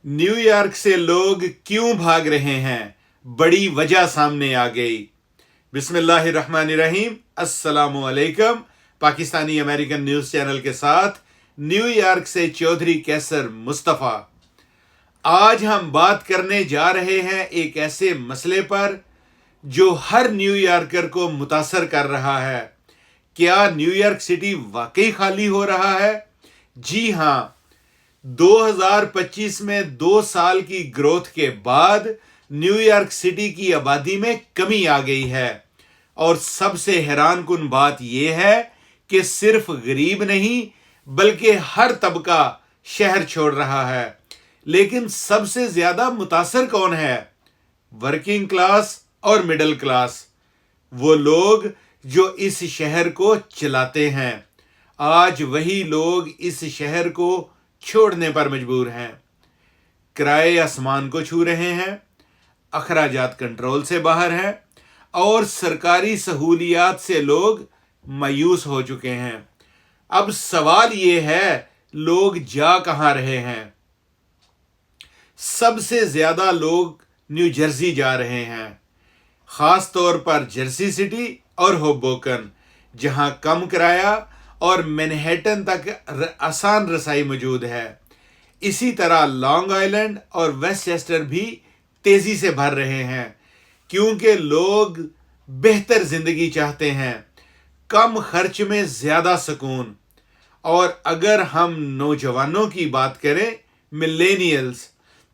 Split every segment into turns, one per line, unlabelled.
New York से लोग क्यों भाग रहे हैं, बड़ी वजह सामने आ गई। बिस्मिल्लाहिर्रहमानिर्रहीम, अस्सलामु अलैकुम। पाकिस्तानी अमेरिकन न्यूज़ चैनल के साथ न्यूयॉर्क से चौधरी कैसर मुस्तफ़ा। आज हम बात करने जा रहे हैं एक ऐसे मसले पर जो हर न्यूयॉर्कर को मुतासर कर रहा है। क्या न्यूयॉर्क सिटी वाकई खाली हो रहा है? जी हाँ, 2025 में 2 साल की ग्रोथ के बाद न्यूयॉर्क सिटी की आबादी में कमी आ गई है। और सबसे हैरान कुन बात यह है कि सिर्फ गरीब नहीं बल्कि हर तबका शहर छोड़ रहा है। लेकिन सबसे ज्यादा मुतासर कौन है? वर्किंग क्लास और मिडिल क्लास, वो लोग जो इस शहर को चलाते हैं। आज वही लोग इस शहर को छोड़ने पर मजबूर हैं। किराए आसमान को छू रहे हैं, अखराजात कंट्रोल से बाहर हैं और सरकारी सहूलियात से लोग मायूस हो चुके हैं। अब सवाल ये है, लोग जा कहां रहे हैं? सबसे ज्यादा लोग न्यू जर्सी जा रहे हैं, खास तौर पर जर्सी सिटी और होबोकन, जहां कम किराया और मैनहट्टन तक आसान रसाई मौजूद है। इसी तरह लॉन्ग आइलैंड और वेस्टचेस्टर भी तेजी से भर रहे हैं, क्योंकि लोग बेहतर जिंदगी चाहते हैं, कम खर्च में ज्यादा सुकून। और अगर हम नौजवानों की बात करें, मिलेनियल्स,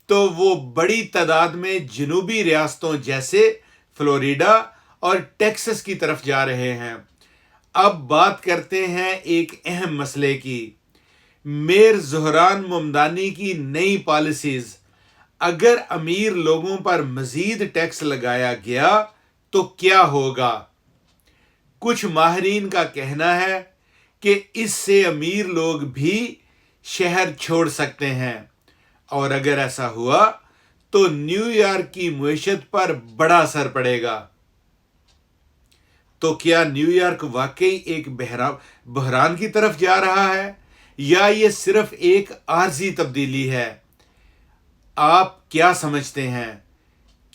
तो वो बड़ी तादाद में जनूबी रियासतों जैसे फ्लोरिडा और टेक्सास की तरफ जा रहे हैं। अब बात करते हैं एक अहम मसले की, मेयर ज़ोहरान ममदानी की नई पॉलिसीज। अगर अमीर लोगों पर मजीद टैक्स लगाया गया तो क्या होगा? कुछ माहिरीन का कहना है कि इससे अमीर लोग भी शहर छोड़ सकते हैं, और अगर ऐसा हुआ तो न्यूयॉर्क की मुईशत पर बड़ा असर पड़ेगा। तो क्या न्यूयॉर्क वाकई एक बहरान की तरफ जा रहा है, या ये सिर्फ एक आर्जी तब्दीली है? आप क्या समझते हैं?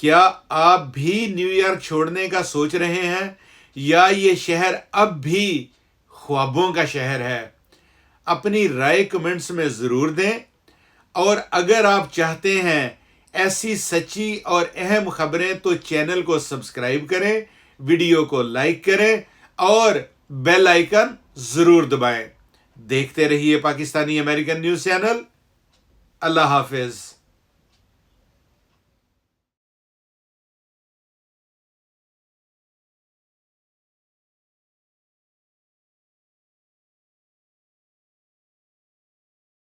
क्या आप भी न्यूयॉर्क छोड़ने का सोच रहे हैं, या ये शहर अब भी ख्वाबों का शहर है? अपनी राय कमेंट्स में जरूर दें। और अगर आप चाहते हैं ऐसी सच्ची और अहम खबरें तो चैनल को सब्सक्राइब करें, वीडियो को लाइक करें और बेल आइकन जरूर दबाएं। देखते रहिए पाकिस्तानी अमेरिकन न्यूज़ चैनल। अल्लाह हाफिज।